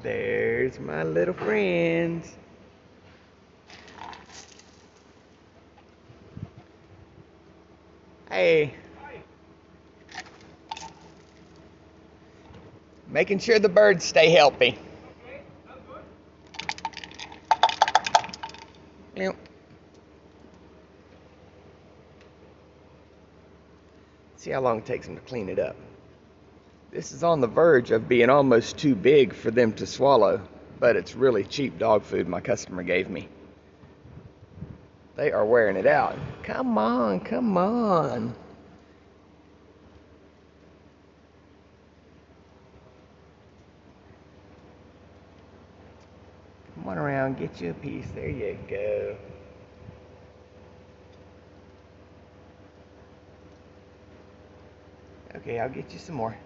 There's my little friends. Hey. Making sure the birds stay healthy. Yep. See how long it takes them to clean it up. This is on the verge of being almost too big for them to swallow, but it's really cheap dog food my customer gave me. They are wearing it out. Come on, come on. Come on around, get you a piece. There you go. Okay, I'll get you some more.